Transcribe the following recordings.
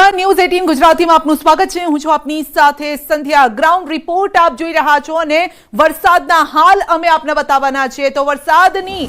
નમસ્કાર, ન્યૂઝ 18 ગુજરાતીમાં આપનું સ્વાગત છે। હું છું આપની સાથે સંધ્યા। ગ્રાઉન્ડ રિપોર્ટ આપ જોઈ રહ્યા છો અને વરસાદના હાલ અમે આપને બતાવવાના છે। તો વરસાદની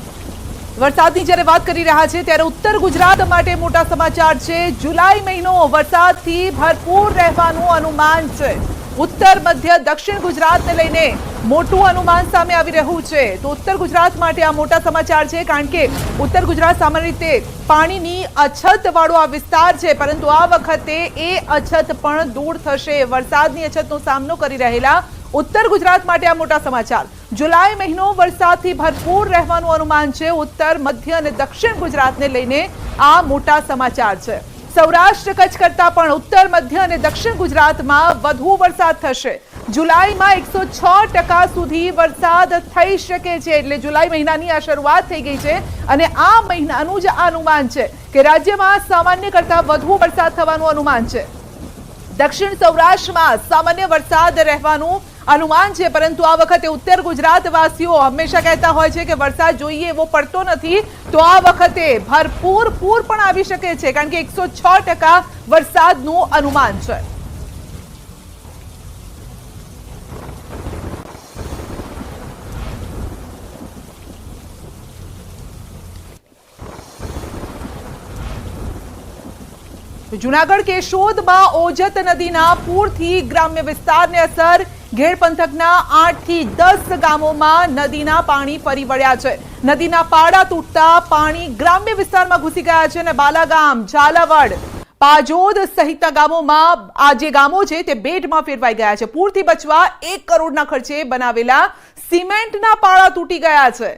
જ્યારે વાત કરી રહ્યા છે ત્યારે ઉત્તર ગુજરાત માટે મોટા સમાચાર છે। જુલાઈ મહિનો વરસાદથી ભરપૂર રહેવાનું અનુમાન છે। ઉત્તર મધ્ય દક્ષિણ ગુજરાતને લઈને મોટું અનુમાન સામે આવી રહ્યું છે। તો ઉત્તર ગુજરાત માટે આ મોટા સમાચાર છે, કારણ કે ઉત્તર ગુજરાત સામાન્ય રીતે પાણીની અછત વાળો આ વિસ્તાર છે, પરંતુ આ વખતે એ અછત પણ દૂર થશે। વરસાદની અછતનો સામનો કરી રહેલા ઉત્તર ગુજરાત માટે આ મોટા સમાચાર। જુલાઈ મહિનો વરસાદથી ભરપૂર રહેવાનું અનુમાન છે। ઉત્તર મધ્ય અને દક્ષિણ ગુજરાતને લઈને આ મોટા સમાચાર છે। સૌરાષ્ટ્ર કચ્છ કરતા પણ ઉત્તર મધ્ય અને દક્ષિણ ગુજરાતમાં વધુ વરસાદ થશે। જુલાઈમાં 106% સુધી વરસાદ થઈ શકે છે, એટલે જુલાઈ મહિનાની આ શરૂઆત થઈ ગઈ છે અને આ મહિનાનું જ અનુમાન છે કે રાજ્યમાં સામાન્ય કરતા વધુ વરસાદ થવાનું અનુમાન છે। દક્ષિણ સૌરાષ્ટ્રમાં સામાન્ય વરસાદ રહેવાનું અનુમાન છે, પરંતુ આ વખતે ઉત્તર ગુજરાત વાસીઓ હંમેશા કહેતા હોય છે કે વરસાદ જોઈએ એવો પડતો નથી, તો આ વખતે ભરપૂર પૂર પણ આવી શકે છે, કારણ કે 106% વરસાદનું અનુમાન છે। જૂનાગઢ કેશોદમાં ઓજત નદીના પૂરથી ગ્રામ્ય વિસ્તારને અસર। ઘેડ પંથકના 8 થી 10 ગામોમાં નદીના પાણી ફરી વળ્યા છે। નદીના પાડા તૂટતા પાણી ગ્રામ્ય વિસ્તારમાં ઘૂસી ગયા છે અને બાલાગામ, ઝાલાવાડ, પાજોદ સહિતના ગામોમાં આ જે ગામો છે તે બેટમાં ફેરવાઈ ગયા છે। પૂરથી બચવા 1 કરોડના ખર્ચે બનાવેલા સિમેન્ટના પાડા તૂટી ગયા છે।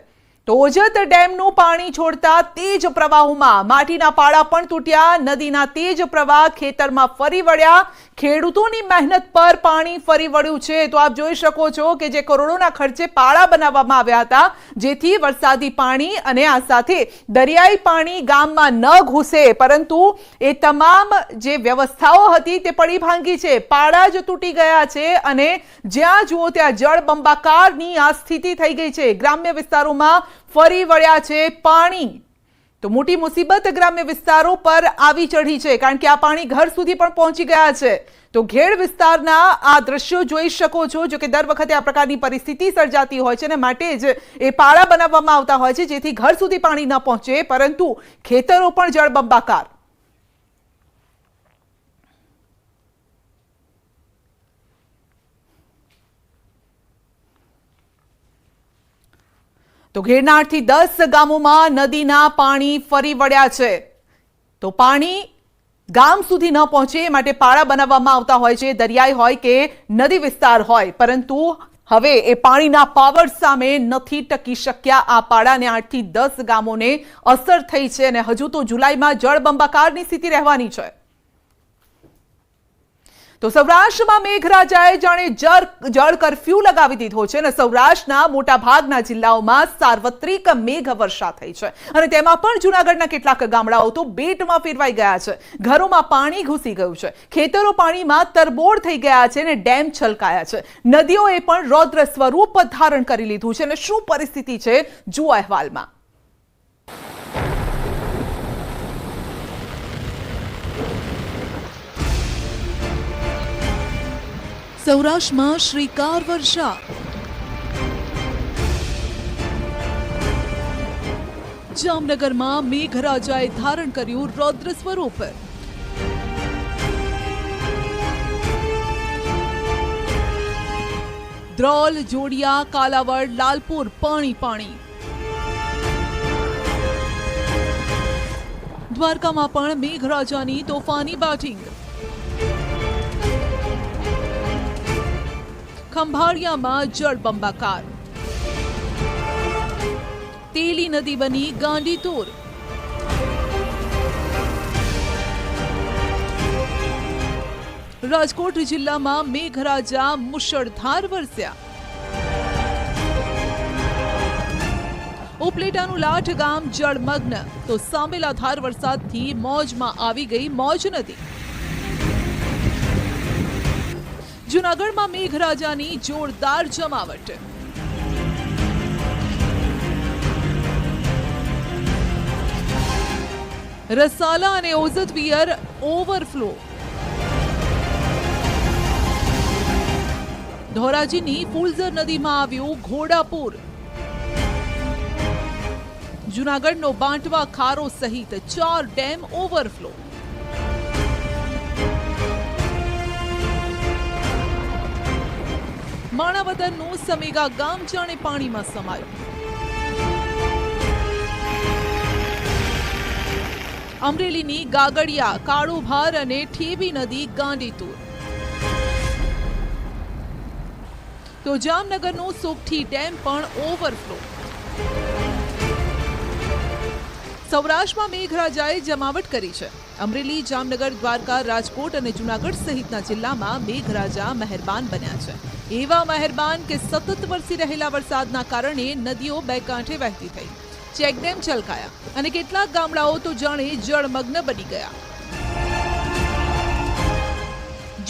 તો ઓજત ડેમનું પાણી છોડતા તેજ પ્રવાહોમાં માટીના પાડા પણ તૂટ્યા। નદીના તેજ પ્રવાહ ખેતરમાં ફરી વળ્યા। ખેડૂતોની મહેનત પર પાણી ફરી વળ્યું છે। તો આપ જોઈ શકો છો કે જે કરોડોના ખર્ચે પાડા બનાવવામાં આવ્યા હતા, જેથી વરસાદી પાણી અને આ સાથે દરિયાઈ પાણી ગામમાં ન ઘૂસે, પરંતુ એ તમામ જે વ્યવસ્થાઓ હતી તે પડી ભાંગી છે। પાડા જ તૂટી ગયા છે અને જ્યાં જુઓ ત્યાં જળબંબાકારની આ સ્થિતિ થઈ ગઈ છે। ગ્રામ્ય વિસ્તારોમાં ફરી વળ્યા છે પાણી। તો મોટી મુસીબત ગ્રામ્ય વિસ્તારો પર આવી ચઢી છે, કારણ કે આ પાણી ઘર સુધી પણ પહોંચી ગયા છે। તો ઘેડ વિસ્તારના આ દ્રશ્યો જોઈ શકો છો, જો કે દર વખતે આ પ્રકારની પરિસ્થિતિ સર્જાતી હોય છે અને માટે જ એ પાળા બનાવવામાં આવતા હોય છે, જેથી ઘર સુધી પાણી ન પહોંચે, પરંતુ ખેતરો પણ જળબંબાકાર। તો ઘેડના 8 થી 10 ગામોમાં નદીના પાણી ફરી વળ્યા છે। તો પાણી ગામ સુધી ન પહોંચે માટે પાળા બનાવવામાં આવતા હોય છે, દરિયાઈ હોય કે નદી વિસ્તાર હોય, પરંતુ હવે એ પાણીના પાવર સામે નથી ટકી શક્યા આ પાળાને। 8 થી 10 ગામોને અસર થઈ છે અને હજુ તો જુલાઈમાં જળબંબાકારની સ્થિતિ રહેવાની છે। તો સૌરાષ્ટ્રમાં મેઘરાજાએ જાણે જળ કર્ફ્યુ લગાવી દીધો છે અને સૌરાષ્ટ્રના મોટા ભાગના જિલ્લાઓમાં સાર્વત્રિક મેઘવર્ષા થઈ છે અને તેમાં પણ જૂનાગઢના કેટલાક ગામડાઓ તો બેટમાં ફેરવાઈ ગયા છે। ઘરોમાં પાણી ઘૂસી ગયું છે, ખેતરો પાણીમાં તરબોળ થઈ ગયા છે અને ડેમ છલકાયા છે। નદીઓએ પણ રૌદ્ર સ્વરૂપ ધારણ કરી લીધું છે અને શું પરિસ્થિતિ છે જુઓ અહેવાલમાં। સૌરાષ્ટ્રમાં શ્રીકાર વર્ષા। જામનગરમાં મેઘરાજાએ ધારણ કર્યું રૌદ્ર સ્વરૂપ। દ્રોલ, જોડિયા, કાલાવડ, લાલપુર પાણી પાણી। દ્વારકામાં પણ મેઘરાજાની તોફાની બેટિંગ। ખંભાળિયામાં જળબંબાકાર। તેલી નદી બની ગાંડીતુર। રાજકોટ જિલ્લામાં મેઘરાજા મુશળધાર વરસ્યા। ઉપલેટાનું લાઠ ગામ જળમગ્ન, તો સાંબેલાધાર વરસાદથી મોજમાં આવી ગઈ મોજ નદી। જૂનાગઢમાં મેઘરાજાની જોરદાર જમાવટ। રસાલા અને ઓઝત વિયર ઓવરફ્લો। ધોરાજીની ફૂલઝર નદીમાં આવ્યું ઘોડાપૂર. જૂનાગઢનો બાંટવા ખારો સહિત 4 ડેમ ઓવરફ્લો. માણાવદરનું સમેગા ગામ જાણે પાણીમાં સમાયું. અમરેલીની ગાગડિયા, કાળુભાર અને ઠેબી નદી ગાંડીતુર. તો જામનગરનું સોગઠી ડેમ પણ ઓવરફ્લો. સૌરાષ્ટ્રમાં મેઘરાજાએ જમાવટ કરી છે. અમરેલી, જામનગર, દ્વારકા, રાજકોટ અને જૂનાગઢ સહિતના જિલ્લામાં મેઘરાજા મહેરબાન બન્યા છે. એવા મહેરબાન કે સતત વરસી રહેલા વરસાદના કારણે નદીઓ બે કાંઠે વહેતી થઈ, ચેકડેમ છલકાયા અને કેટલાક ગામડાઓ તો જાણે જળમગ્ન બની ગયા.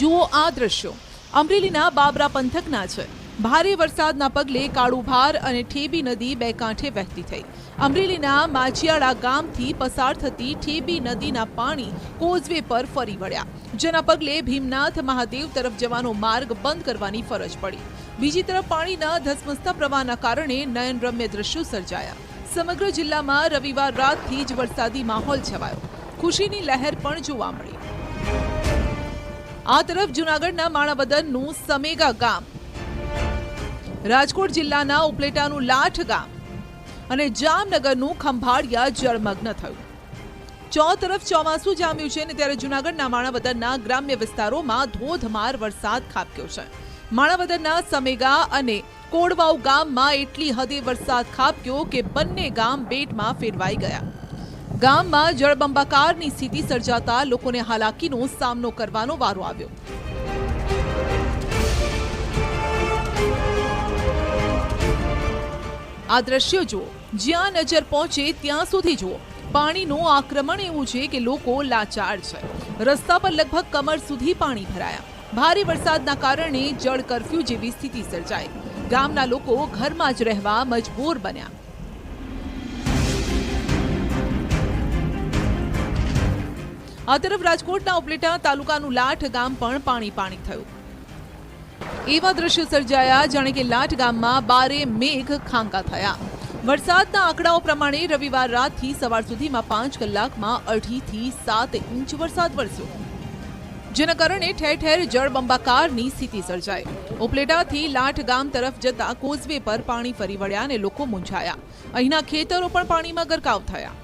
જુઓ આ દ્રશ્યો અમરેલીના બાબરા પંથકના છે. ભારે વરસાદના પગલે કાળુભાર અને ઠેબી નદી બે કાંઠે વહેતી થઈ. અમરેલીના માચિયાળા ગામથી પસાર થતી ઠેબી નદીના પાણી કોઝવે પર ફરી વળ્યા, જેના પગલે ભીમનાથ મહાદેવ તરફ જવાનો માર્ગ બંધ કરવાની ફરજ પડી. બીજી તરફ પાણીના ધસમસતા પ્રવાહના કારણે નયનરમ્ય દ્રશ્યો સર્જાયા. સમગ્ર જિલ્લામાં રવિવાર રાતથી જ વરસાદી માહોલ છવાયો. ખુશીની લહેર પણ જોવા મળી. આ તરફ જૂનાગઢના માણાવદરનું સમેગા ગામ, રાજકોટ જિલ્લાના ઉપલેટાનું લાઠ ગામ અને જામનગરનું ખંભાળિયા જળમગ્ન થયું. ચોતરફ ચોમાસું જામ્યું છે ને ત્યારે જૂનાગઢના માણાવદરના ગ્રામ્ય વિસ્તારોમાં ધોધમાર વરસાદ ખાબક્યો છે. માણાવદરના સમેગા અને કોડવાવ ગામમાં એટલી હદે વરસાદ ખાબક્યો કે બંને ગામ બેટમાં ફેરવાઈ ગયા. ગામમાં જળબંબાકારની સ્થિતિ સર્જાતા લોકોને હાલાકીનો સામનો કરવાનો વારો આવ્યો. આ દ્રશ્યો જુઓ, જ્યાં નજર પહોંચે ત્યાં સુધી જુઓ. પાણીનું આક્રમણ એવું છે કે લોકો લાચાર છે. રસ્તા પર લગભગ કમર સુધી પાણી ભરાયા. ભારે વરસાદના કારણે જળ કર્ફ્યુ જેવી સ્થિતિ સર્જાઈ. ગામના લોકો ઘરમાં જ રહેવા મજબૂર બન્યા. આ તરફ રાજકોટના ઉપલેટા તાલુકાનું લાઠ ગામ પણ પાણી થયું. એવા દ્રશ્યો સર્જાયા જાણે કે લાઠ ગામમાં 12 મેઘ ખાંકા થયા. વરસાદના આંકડાઓ પ્રમાણે રવિવાર રાતથી સવાર સુધીમાં 5 કલાકમાં 2.5 થી 7 ઇંચ વરસાદ વરસ્યો, જેના કારણે ઠેર ઠેર જળબંબાકારની સ્થિતિ સર્જાઈ. ઉપલેટાથી લાઠ ગામ તરફ જતા કોઝવે પર પાણી ફરી વળ્યા અને લોકો મૂંઝાયા. અહીંના ખેતરો પણ પાણીમાં ગરકાવ થયા.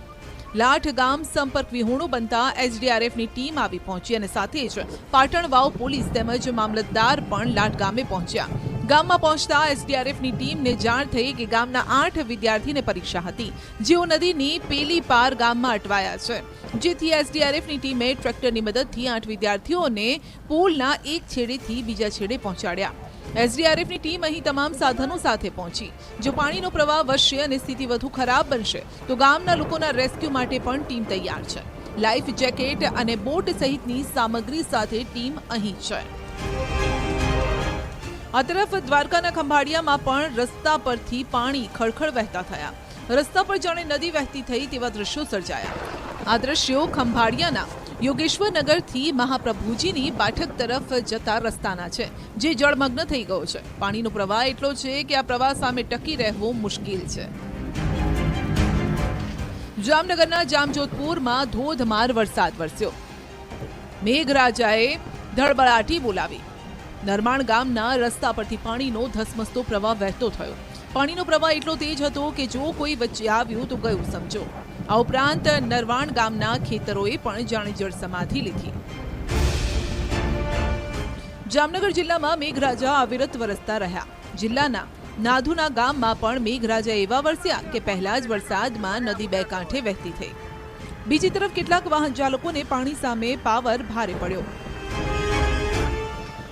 લાઠ ગામ સંપર્ક વિહોણું બનતા એસડીઆરએફની ટીમ આવી પહોંચી અને સાથે જ પાટણ વાવ પોલીસ તેમજ મામલતદાર પણ લાઠ ગામે પહોંચ્યા. ગામમાં પહોંચતા એસડીઆરએફની ટીમને જાણ થઈ કે ગામના 8 વિદ્યાર્થીને પરીક્ષા હતી, જેઓ નદીની પેલી પાર ગામમાં અટવાયા છે. જેથી એસડીઆરએફની ટીમે ટ્રેક્ટરની મદદથી 8 વિદ્યાર્થીઓને પુલના એક છેડેથી બીજા છેડે પહોંચાડ્યા. એસડીઆરએફની ટીમ અહીં તમામ સાધનો સાથે પહોંચી. જો પાણીનો પ્રવાહ વધશે અને સ્થિતિ વધુ ખરાબ બનશે તો ગામના લોકોના રેસ્ક્યુ માટે પણ ટીમ તૈયાર છે. લાઈફ જેકેટ અને બોટ સહિતની સામગ્રી સાથે ટીમ અહીં છે. આ તરફ દ્વારકાના ખંભાળિયામાં પણ રસ્તા પરથી પાણી ખળખળ વહેતા થયા. રસ્તા પર જાણે નદી વહેતી થઈ તેવા દ્રશ્યો સર્જાયા. આ દ્રશ્યો ખંભાળિયાના યોગેશ્વરનગરથી મહાપ્રભુજીની બાઠક તરફ જતા રસ્તાના છે, જે જળમગ્ન થઈ ગયો છે. પાણીનો પ્રવાહ એટલો છે કે આ પ્રવાહ સામે ટકી રહેવું મુશ્કેલ છે. જામનગરના જામજોધપુરમાં ધોધમાર વરસાદ વરસ્યો. મેઘરાજાએ ધડબડાટી બોલાવી. નરમાણ ગામના રસ્તા પરથી પાણીનો ધસમસતો પ્રવાહ વહેતો થયો. પાણીનો પ્રવાહ એટલો તેજ હતો કે જો કોઈ વચ્ચે આવ્યું તો ગયું સમજો. આ ઉપરાંત નરવાણ ગામના ખેતરોએ પણ જાણે જળ સમાધિ લીધી. જામનગર જિલ્લામાં મેઘરાજા અવિરત વરસતા રહ્યા. જિલ્લાના નાધુના ગામમાં પણ મેઘરાજા એવા વરસ્યા કે પહેલા જ વરસાદમાં નદી બે કાંઠે વહેતી થઈ. બીજી તરફ કેટલાક વાહન ચાલકોને પાણી સામે પાવર ભારે પડ્યો.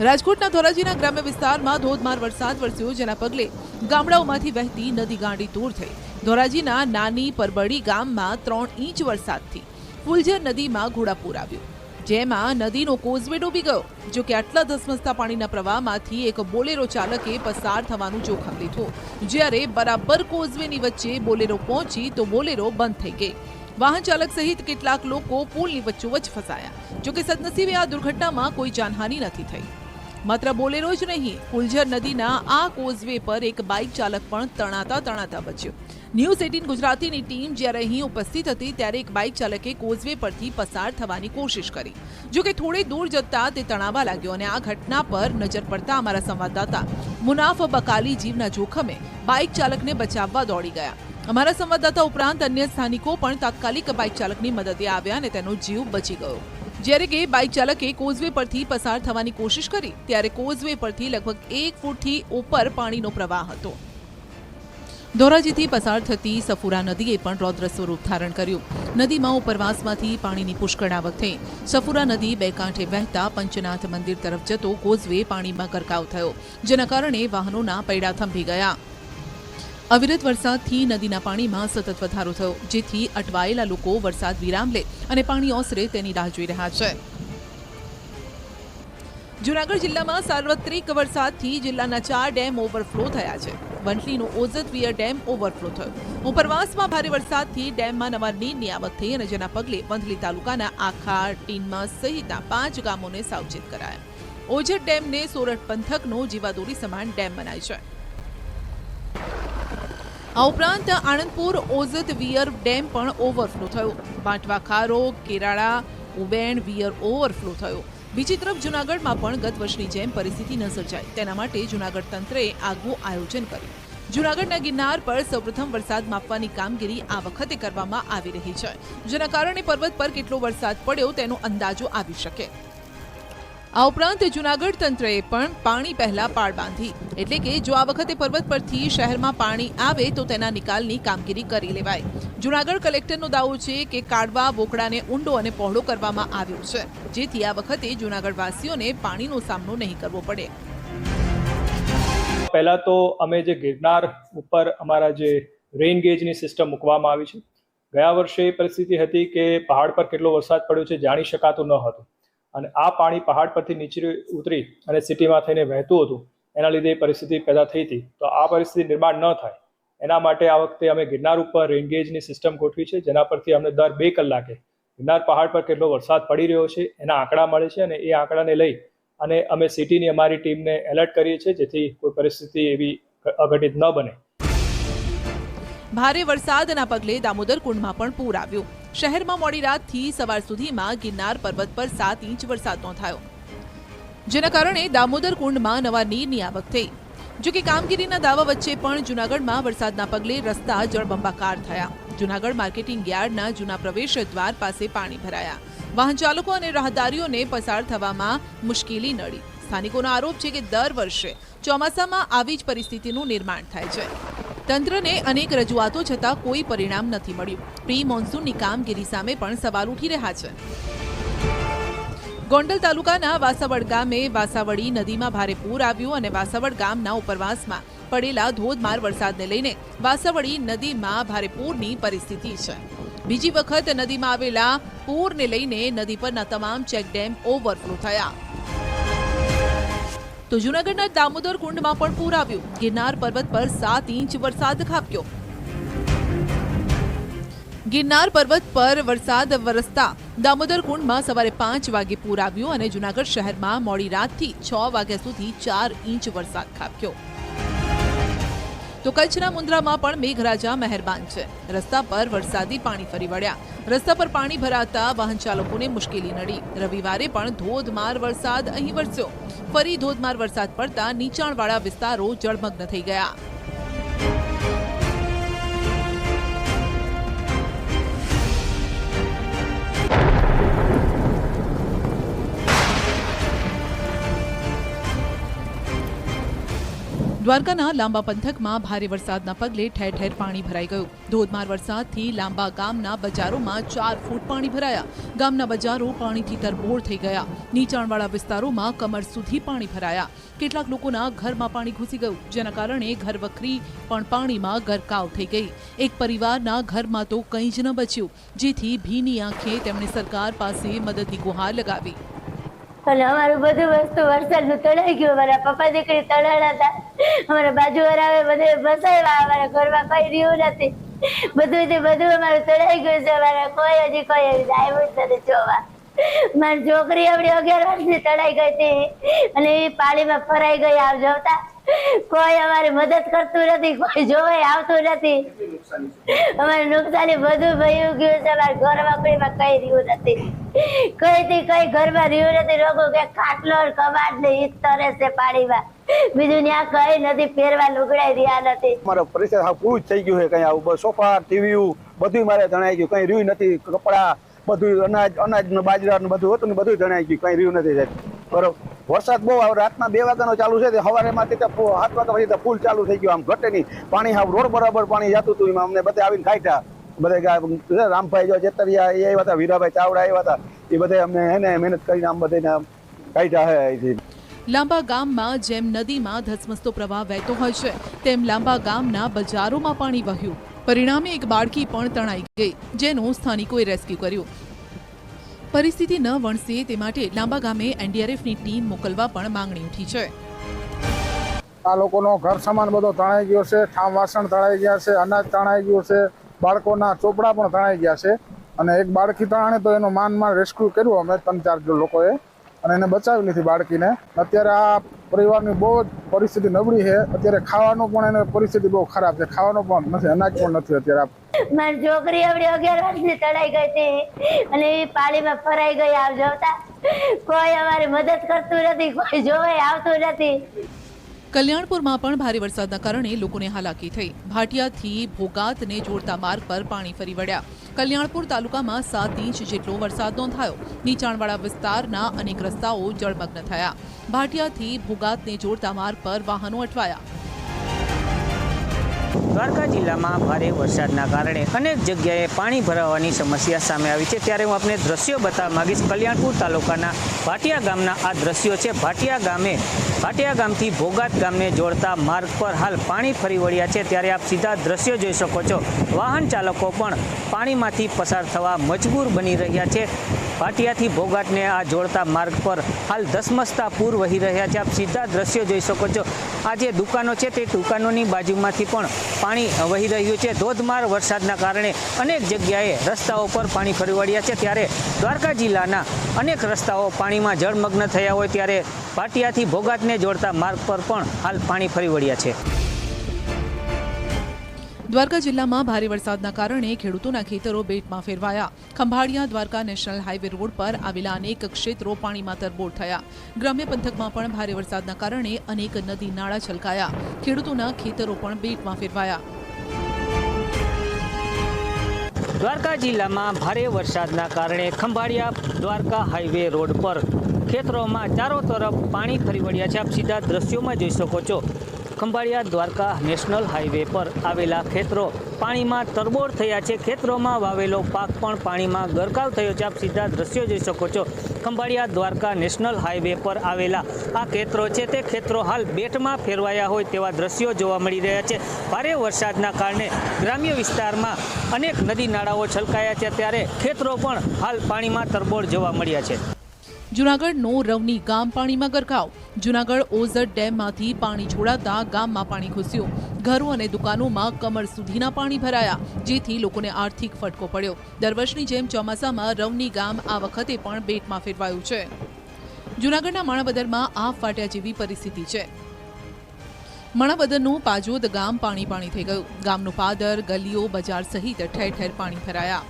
રાજકોટના ધોરાજીના ગ્રામ્ય વિસ્તારમાં ધોધમાર વરસાદ વરસ્યો, જેના પગલે ગામડાઓમાંથી વહેતી નદી ગાંડીતુર થઈ. ધોરાજીના નાની પરબડી ગામમાં 3 ઇંચ વરસાદથી ફૂલઝર નદીમાં ઘોડાપૂર આવ્યું, જેમાં નદીનો કોઝવે ડૂબી ગયો. જો કે આટલા ધસમસતા પાણીના પ્રવાહમાંથી એક બોલેરો ચાલકે પસાર થવાનું જોખમ લીધું. જ્યારે બરાબર કોઝવેની વચ્ચે બોલેરો પહોંચી તો બોલેરો બંધ થઈ ગઈ. વાહન ચાલક સહિત કેટલાક લોકો પુલની વચ્ચોવચ્ચ ફસાયા. જો કે સદનસીબે આ દુર્ઘટનામાં કોઈ જાનહાનિ નથી થઈ. માત્ર બોલેરો જ નહીં, ફુલઝર નદીના આ કોઝવે પર એક બાઇક ચાલક પણ તણાતા બચ્યો. ન્યૂઝ 18 ગુજરાતીની ટીમ જ્યારે અહીં ઉપસ્થિત હતી ત્યારે એક બાઇક ચાલકે કોઝવે પરથી પસાર થવાની કોશિશ કરી. જો કે થોડે દૂર જતા તે તણાવા લાગ્યો અને આ ઘટના પર નજર પડતા અમારા સંવાદદાતા મુનાફ બકાલી જીવના જોખમે બાઇક ચાલકને બચાવવા દોડી ગયા. અમારા સંવાદદાતા ઉપરાંત અન્ય સ્થાનિકો પણ તાત્કાલિક બાઇક ચાલકની મદદે આવ્યા અને તેનો જીવ બચી ગયો. જ્યારે કે બાઇક ચાલકે કોઝવે પરથી પસાર થવાની કોશિશ કરી ત્યારે કોઝવે પરથી લગભગ 1 ફૂટથી ઉપર પાણીનો પ્રવાહ હતો. ધોરાજીથી પસાર થતી સફુરા નદીએ પણ રૌદ્ર સ્વરૂપ ધારણ કર્યું. નદીમાં ઉપરવાસમાંથી પાણીની પુષ્કળ આવક થઈ. સફુરા નદી બે કાંઠે વહેતા પંચનાથ મંદિર તરફ જતો કોઝવે પાણીમાં ગરકાવ થયો, જેના કારણે વાહનોના પૈડા થંભી ગયા. અવિરત વરસાદથી નદીના પાણીમાં સતત વધારો થયો, જેથી અટવાયેલા લોકો વરસાદ વિરામ લે અને પાણી ઓસરે તેની રાહ જોઈ રહ્યા છે. જૂનાગઢ જિલ્લામાં સાર્વત્રિક વરસાદથી જિલ્લાના 4 ડેમ ઓવરફ્લો થયા છે. વંથલીનો ઓઝત વિયર ડેમ ઓવરફ્લો થયો. ઉપરવાસમાં ભારે વરસાદથી ડેમમાં નવા નીરની આવક થઈ અને જેના પગલે વંથલી તાલુકાના આખા, ટીનમાં સહિતના 5 ગામોને સાવચેત કરાયા. ઓઝત ડેમને સોરઠ પંથકનો જીવાદોરી સમાન ડેમ મનાય છે. આ ઉપરાંત આણંદપુર ઓઝત વિયર ડેમ પણ ઓવરફ્લો થયો. બાંટવા ખારો, કેરાળા, ઉબેણ વિયર ઓવરફ્લો થયો. બીજી તરફ જૂનાગઢમાં પણ ગત વર્ષની જેમ પરિસ્થિતિ ન સર્જાય તેના માટે જૂનાગઢ તંત્રએ આગવું આયોજન કર્યું. જૂનાગઢના ગિરનાર પર સૌપ્રથમ વરસાદ માપવાની કામગીરી આ વખતે કરવામાં આવી રહી છે, જેના કારણે પર્વત પર કેટલો વરસાદ પડ્યો તેનો અંદાજો આવી શકે. આ ઉપરાંત જૂનાગઢ તંત્રએ પણ પાણી પહેલા પાળ બાંધી, એટલે કે જો આ વખતે પર્વત પરથી શહેરમાં પાણી આવે તો તેના નિકાલની કામગીરી કરી લેવાય. જૂનાગઢ કલેક્ટરનો દાવો છે કે કાઢવા વોકડાને ઊંડો અને પહોળો કરવામાં આવ્યો છે, જેથી આ વખતે જૂનાગઢવાસીઓને પાણીનો સામનો નહીં કરવો પડે. પહેલા તો અમે જે ગિરનાર ઉપર અમારા જે રેઇન ગેજની સિસ્ટમ મૂકવામાં આવી છે. ગયા વર્ષે પરિસ્થિતિ હતી કે પહાડ પર કેટલો વરસાદ પડ્યો છે જાણી શકાતું ન હતું, અને આ પાણી પહાડ પરથી નીચે ઉતરી અને સિટીમાં થઈને વહેતું હતું. એના લીધે પરિસ્થિતિ પેદા થઈ હતી. તો આ પરિસ્થિતિ નિર્માણ ન થાય એના માટે આ વખતે અમે ગિરનાર ઉપર રેઇન ગેજની સિસ્ટમ ગોઠવી છે, જેના પરથી અમને દર 2 કલાકે ગિરનાર પહાડ પર કેટલો વરસાદ પડી રહ્યો છે એના આંકડા મળે છે, અને એ આંકડાને લઈ અને અમે સિટીની અમારી ટીમને એલર્ટ કરીએ છીએ, જેથી કોઈ પરિસ્થિતિ એવી અઘટિત ન બને. ભારે વરસાદના પગલે દામોદર કુંડમાં પણ પૂર આવ્યું. શહેરમાં મોડી રાતથી સવાર સુધીમાં ગિરનાર પર્વત પર 7 ઇંચ વરસાદ નોંધાયો, જેના કારણે દામોદર કુંડમાં નવા નીરની આવક થઈ. જો કે કામગીરીના દાવા વચ્ચે પણ જૂનાગઢમાં વરસાદના પગલે રસ્તા જળબંબાકાર થયા. જૂનાગઢ માર્કેટિંગ યાર્ડના જૂના પ્રવેશ દ્વાર પાસે પાણી ભરાયા. વાહન ચાલકો અને રાહદારીઓને પસાર થવામાં મુશ્કેલી નડી. સ્થાનિકોનો આરોપ છે કે દર વર્ષે ચોમાસામાં આવી જ પરિસ્થિતિનું નિર્માણ થાય છે. તંત્રને અનેક રજૂઆતો છતાં કોઈ પરિણામ નથી મળ્યું. પ્રી મોન્સૂનની કામગીરી સામે પણ સવાલ ઉઠી રહ્યા છે. ગોંડલ તાલુકાના વાસાવડ ગામે વાસાવડી નદીમાં ભારે પૂર આવ્યું અને વાસાવડ ગામના ઉપરવાસમાં પડેલા ધોધમાર વરસાદને લઈને વાસાવડી નદીમાં ભારે પૂરની પરિસ્થિતિ છે. બીજી વખત નદીમાં આવેલા પૂરને લઈને નદી પરના તમામ ચેકડેમ ઓવરફ્લો થયા. તો જૂનાગઢના દામોદર કુંડમાં પણ પૂર આવ્યું. ગિરનાર પર્વત પર 7 ઇંચ વરસાદ ખાબક્યો. ગિરનાર પર્વત પર વરસાદ વરસતા દામોદર કુંડમાં સવારે 5 વાગે પૂર આવ્યું અને જૂનાગઢ શહેરમાં મોડી રાતથી 6 વાગ્યા સુધી 4 ઇંચ વરસાદ ખાબક્યો. તો કચ્છના મુન્દ્રામાં પણ મેઘરાજા મહેરબાન છે. રસ્તા પર વરસાદી પાણી ફરી વળ્યા. રસ્તા પર પાણી ભરાતા વાહન ચાલકોને મુશ્કેલી નડી. રવિવારે પણ ધોધમાર વરસાદ અહીં વરસ્યો. ફરી ધોધમાર વરસાદ પડતા નીચાણવાળા વિસ્તારો જળમગ્ન થઈ ગયા. દ્વારકાના લાંબા પંથકમાં ભારે વરસાદના પગલે ઠેર ઠેર પાણી ભરાઈ ગયું. ધોધમાર વરસાદથી લાંબા ગામના બજારોમાં 4 ફૂટ પાણી ભરાયા. ગામના બજારો પાણીથી તરબોળ થઈ ગયા. નીચાણવાળા વિસ્તારોમાં કમર સુધી પાણી ભરાયા. કેટલાક લોકોના ઘરમાં પાણી ઘૂસી ગયું, જેના કારણે ઘરવખરી પણ પાણીમાં ગરકાવ થઈ ગઈ. એક પરિવારના ઘરમાં તો કંઈ જ ન બચ્યું, જેથી ભીની આંખે તેમણે સરકાર પાસે મદદની ગુહાર લગાવી. અને અમારું બધું વસ્તુ વરસાદનું તળાઈ ગયું. અમારા પપ્પા દીકરી તળાણા હતા, અમારા બાજુવાળા બધે બસાવ્યા. અમારા ઘરમાં કઈ રહ્યું નથી. બધું અમારું તળાઈ ગયું છે. અમારે કોઈ હજી કોઈ આવ્યું જ નથી જોવા. મારી છોકરી આવડી 11 વર્ષની તણાઈ ગઈ હતી અને એ પાણીમાં ફરાઈ ગઈ આવ જવતા કોઈ અમારી મદદ કરતું નથી, કોઈ જોવે આવતું નથી. અમારે નુકસાની બધું ભયું ગયું છે. અમારા ઘર વાપરીમાં કઈ રહ્યું નથી, કઈ ઘરમાં રહ્યું નથી. લોકો કે ખાટલો કબાટ ને ઈ તરે છે પાણીમાં, બીજું ત્યાં કઈ નથી. પહેરવા લુગડાઈ રહ્યા નથી. મારો પરિસર હાવ પૂરું થઈ ગયું છે. કઈ આવું સોફા ટીવી બધું મારે જણાઈ ગયું, કઈ રહ્યું નથી. કપડા બધું અનાજ ને બાજરા ને બધું હતું ને બધું જણાઈ ગયું, કઈ રહ્યું નથી સાહેબ. બરોબર, વરસાદ બહુ રાતના 2 વાગ્યાનો ચાલુ છે, સવારે માંથી 7 વાગ્યા પછી ફૂલ ચાલુ થઈ ગયું. આમ ઘટે નહીં પાણી, હાવ રોડ બરાબર પાણી જતું હતું. એમાં અમને બધા આવીને કાઢ્યા. બધા રામભાઈ જો ચેતરિયા એ આવ્યા હતા, વીરાભાઈ ચાવડા આવ્યા હતા, એ બધા અમને એને મહેનત કરીને આમ બધાને કાઢ્યા છે અહીંથી. લાંબા ગામમાં જેમ નદીમાં ધસમસતો પ્રવાહ વહેતો હોય છે તેમ લાંબા ગામના બજારોમાં પાણી વહ્યું. પરિણામે એક બાળકી પણ તણાઈ ગઈ, જેનું સ્થાનિકોએ રેસ્ક્યુ કર્યું. પરિસ્થિતિ ન વણસે તે માટે લાંબા ગામે એનડીઆરએફની ટીમ મોકલવા પણ માંગણી ઉઠી છે. આ લોકોનો ઘર સામાન બધો તણાઈ ગયો છે, ઠામ વાસણ તણાઈ ગયા છે, અનાજ તણાઈ ગયું છે, બાળકોના ચોપડા પણ તણાઈ ગયા છે. અને એક બાળકી તણાણે તો એનો માન રેસ્ક્યુ કર્યું અમે 3-4 લોકોએ અને એને બચાવી લીધી બાળકીને. અત્યારે આ પરિવારની બહુ જ પરિસ્થિતિ નબળી છે. અત્યારે ખાવાનું પણ એને પરિસ્થિતિ બહુ ખરાબ છે, ખાવાનું પણ નથી, અનાજ પણ નથી અત્યારે. મારી છોકરી આવડી 11 વર્ષની તણાઈ ગઈ હતી અને એ પાણીમાં ફરાઈ ગઈ આવ જવતા કોઈ અમારી મદદ કરતું નથી, કોઈ જોવે આવતું નથી. કલ્યાણપુરમાં પણ ભારે વરસાદના કારણે લોકોને હાલાકી થઈ. ભાટિયાથી ભોગાતને જોડતા માર્ગ પર પાણી ફરી વળ્યા. કલ્યાણપુર તાલુકામાં 7 ઇંચ જેટલો વરસાદ નોંધાયો. નીચાણવાળા વિસ્તારના અનેક રસ્તાઓ જળમગ્ન થયા. ભાટિયાથી ભોગાતને જોડતા માર્ગ પર વાહનો અટવાયા. દ્વારકા જિલ્લામાં ભારે વરસાદના કારણે અનેક જગ્યાએ પાણી ભરાવાની સમસ્યા સામે આવી છે. ત્યારે હું આપને દ્રશ્યો બતાવવા માંગીશ. કલ્યાણપુર તાલુકાના ભાટિયા ગામના આ દ્રશ્યો છે. ભાટિયા ગામથી ભોગાત ગામને જોડતા માર્ગ પર હાલ પાણી ફરી વળ્યા છે. ત્યારે આપ સીધા દ્રશ્યો જોઈ શકો છો. વાહન ચાલકો પણ પાણીમાંથી પસાર થવા મજબૂર બની રહ્યા છે. ભાટિયાથી ભોગાતને આ જોડતા માર્ગ પર હાલ ધસમસતા પૂર વહી રહ્યા છે. આપ સીધા દ્રશ્યો જોઈ શકો છો. આ જે દુકાનો છે તે દુકાનોની બાજુમાંથી પણ પાણી વહી રહ્યું છે. ધોધમાર વરસાદના કારણે અનેક જગ્યાએ રસ્તાઓ પર પાણી ફરી વળ્યા છે. ત્યારે દ્વારકા જિલ્લાના અનેક રસ્તાઓ પાણીમાં જળમગ્ન થયા હોય ત્યારે ભાટિયાથી ભોગાતને જોડતા માર્ગ પર પણ હાલ પાણી ફરી વળ્યા છે. દ્વારકા જિલ્લામાં ભારે વરસાદના કારણે ખેડૂતોના ખેતરો બેટમાં ફેરવાયા. Khambhalia Dwarka national highway road પર આવેલા અનેક ક્ષેત્રો પાણીમાં તરબોળ થયા. ગ્રામ્ય પંથકમાં પણ ભારે વરસાદના કારણે અનેક નદી નાળા છલકાયા. ખેડૂતોના ખેતરો પણ બેટમાં ફેરવાયા. દ્વારકા જિલ્લામાં ભારે વરસાદના કારણે ખંભાળિયા દ્વારકા હાઈવે રોડ પર ખેતરોમાં ચારો તરફ પાણી ફરી વળ્યા છે. આપ સીધા દ્રશ્યોમાં જોઈ શકો છો. ખંભાળિયા દ્વારકા નેશનલ હાઈવે પર આવેલા ખેતરો પાણીમાં તરબોળ થયા છે. ખેતરોમાં વાવેલો પાક પણ પાણીમાં ગરકાવ થયો છે. આપ સીધા દ્રશ્યો જોઈ શકો છો. ખંભાળિયા દ્વારકા નેશનલ હાઈવે પર આવેલા આ ખેતરો છે તે ખેતરો હાલ બેટમાં ફેરવાયા હોય તેવા દ્રશ્યો જોવા મળી રહ્યા છે. ભારે વરસાદના કારણે ગ્રામ્ય વિસ્તારમાં અનેક નદી નાળાઓ છલકાયા છે. ત્યારે ખેતરો પણ હાલ પાણીમાં તરબોળ જોવા મળ્યા છે. જૂનાગઢનું રવની ગામ પાણીમાં ગરકાવ. જૂનાગઢ ઓઝર ડેમમાંથી પાણી છોડાતા ગામમાં પાણી ઘૂસ્યું. ઘરો અને દુકાનોમાં કમર સુધીના પાણી ભરાયા, જેથી લોકોને આર્થિક ફટકો પડ્યો. દર વર્ષની જેમ ચોમાસામાં રવની ગામ આ વખતે પણ બેટમાં ફેરવાયું છે. જૂનાગઢના માણાવદરમાં આફ ફાટ્યા જેવી પરિસ્થિતિ છે. માણાવદરનું પાજોદ ગામ પાણી થઈ ગયું. ગામનું પાદર, ગલીઓ, બજાર સહિત ઠેર ઠેર પાણી ભરાયા.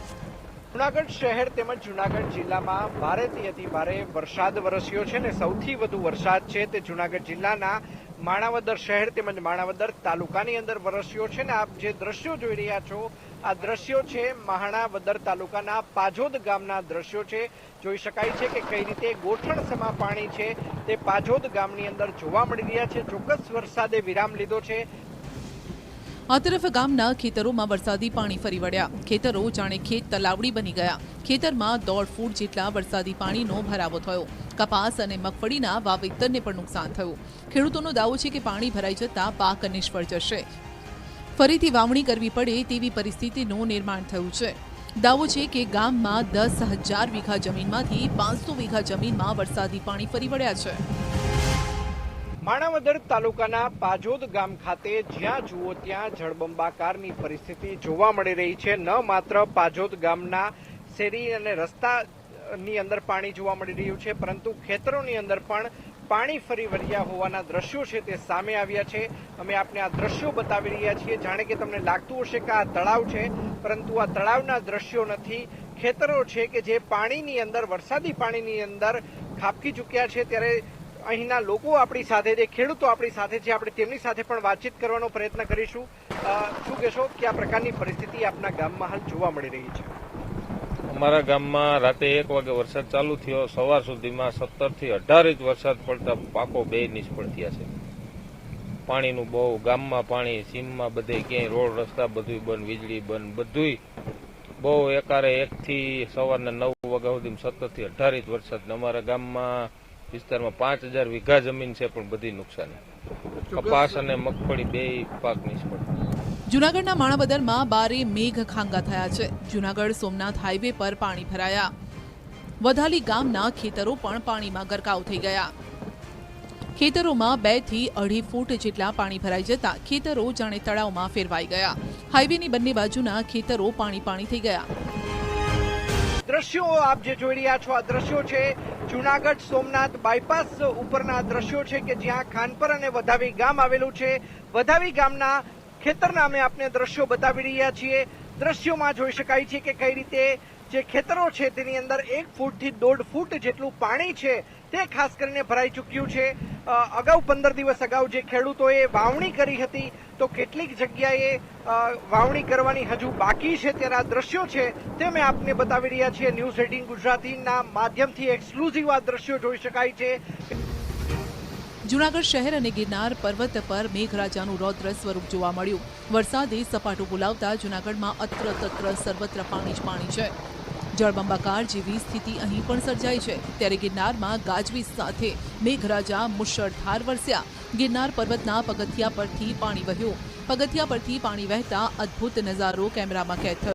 જૂનાગઢ શહેર તેમજ જૂનાગઢ જિલ્લામાં ભારેથી અતિ ભારે વરસાદ વરસ્યો છે ને સૌથી વધુ વરસાદ છે તે જૂનાગઢ જિલ્લાના માણાવદર શહેર તેમજ માણાવદર તાલુકાની અંદર વરસ્યો છે ને આપ જે દ્રશ્યો જોઈ રહ્યા છો આ દ્રશ્યો છે માણાવદર તાલુકાના પાજોદ ગામના દ્રશ્યો છે. જોઈ શકાય છે કે કઈ રીતે ગોઠણસમા પાણી છે તે પાજોદ ગામની અંદર જોવા મળી રહ્યા છે. ચોક્કસ વરસાદે વિરામ લીધો છે. આ તરફ ગામના ખેતરોમાં વરસાદી પાણી ફરી વળ્યા. ખેતરો જાણે ખેત તલાવડી બની ગયા. ખેતરમાં 1.5 ફૂટ જેટલા વરસાદી પાણીનો ભરાવો થયો. કપાસ અને મગફળીના વાવેતરને પણ નુકસાન થયું. ખેડૂતોનો દાવો છે કે પાણી ભરાઈ જતા પાક નિષ્ફળ જશે. ફરીથી વાવણી કરવી પડે તેવી પરિસ્થિતિનું નિર્માણ થયું છે. દાવો છે કે ગામમાં 10,000 વીઘા જમીનમાંથી 500 વીઘા જમીનમાં વરસાદી પાણી ફરી વળ્યા છે. માણાવદર તાલુકાના પાજોદ ગામ ખાતે જ્યાં જુઓ ત્યાં જળબંબાકારની પરિસ્થિતિ જોવા મળી રહી છે. ન માત્ર પાજોદ ગામના શેરી અને રસ્તા ની અંદર પાણી જોવા મળી રહ્યું છે, પરંતુ ખેતરોની અંદર પણ પાણી ફરી વળ્યા હોવાના દ્રશ્યો છે તે સામે આવ્યા છે. અમે આપને આ દ્રશ્યો બતાવી રહ્યા છીએ. જાણે કે તમને લાગતું હશે કે આ તળાવ છે, પરંતુ આ તળાવના દ્રશ્યો નથી, ખેતરો છે કે જે પાણીની અંદર, વરસાદી પાણીની અંદર ખાબકી ચૂક્યા છે. ત્યારે અહીંના લોકો આપણી સાથે છે, ખેડૂતો આપણી સાથે છે, આપણે તેમની સાથે પણ વાતચીત કરવાનો પ્રયત્ન કરીશું. શું કહેશો, કયા પ્રકારની પરિસ્થિતિ આપના ગામમાં હાલ જોવા મળી રહી છે? અમારા ગામમાં રાતે 1 વાગે વરસાદ ચાલુ થયો, સવાર સુધીમાં 17 થી 18 ઇંચ વરસાદ પડતા પાકો 2 નિષ્ફળ થયા છે. પાણીનું બહુ, ગામમાં પાણી, સીમમાં બધે ક્યાંય રોડ રસ્તા બધું બંધ, વીજળી બંધ, બધુંય બહુ એકારે 1 થી સવારના 9 વાગ્યા સુધી 17 થી 18 ઇંચ વરસાદ. અમારા ગામમાં વિસ્તારમાં 5000 વીઘા જમીન છે, પણ બધી નુકસાની. કપાસ અને મગફળી 2 પાક નિષ્ફળ. જૂનાગઢના માણાવદરમાં બારે મેઘ ખાંગા થયા છે. જૂનાગઢ સોમનાથ હાઈવે પર પાણી ભરાયા. વધાલી ગામના ખેતરો પણ પાણીમાં ગરકાવ થઈ ગયા. ખેતરોમાં 2 થી 2.5 ફૂટ જેટલા પાણી ભરાઈ જતા ખેતરો જાણે તળાવમાં ફેરવાઈ ગયા. હાઈવેની બંને બાજુના ખેતરો પાણી થઈ ગયા. દ્રશ્યો આપ જે જોઈ રહ્યા છો, આ દ્રશ્યો છે જૂનાગઢ સોમનાથ બાયપાસ ઉપરના દ્રશ્યો છે કે જ્યાં ખાનપર અને વધાવી ગામ આવેલું છે. વધાવી ગામના ખેતરના અમે આપને દ્રશ્યો બતાવી રહ્યા છીએ. દ્રશ્યોમાં જોઈ શકાય છે કે કઈ રીતે જે ખેતરો છે તેની અંદર 1 ફૂટથી 1.5 ફૂટ જેટલું પાણી છે તે ખાસ કરીને ભરાઈ ચૂક્યું છે. અગાઉ 15 દિવસ અગાઉ જે ખેડૂતોએ વાવણી કરી હતી, તો કેટલીક જગ્યાએ વાવણી કરવાની હજુ બાકી છે. ત્યારે આ દ્રશ્યો છે તે અમે આપને બતાવી રહ્યા છીએ. ન્યૂઝ 18 ગુજરાતીના માધ્યમથી એક્સક્લુઝિવ આ દ્રશ્યો જોઈ શકાય છે. જૂનાગઢ શહેર અને ગિરનાર પર્વત પર મેઘરાજાનું રૌદ્ર સ્વરૂપ જોવા મળ્યું. વરસાદે સપાટું બોલાવતા જૂનાગઢમાં અત્ર તત્ર સર્વત્ર પાણી જ પાણી છે. જળબંબાકાર જેવી સ્થિતિ અહીં પણ સર્જાઈ છે. ત્યારે ગિરનારમાં ગાજવીજ સાથે મેઘરાજા મુશળધાર વરસ્યા. ગિરનાર પર્વતના પગથિયા પરથી પાણી વહ્યું. પગથિયા પરથી પાણી વહેતા અદ્ભુત નજારો કેમેરામાં કેદ થયો.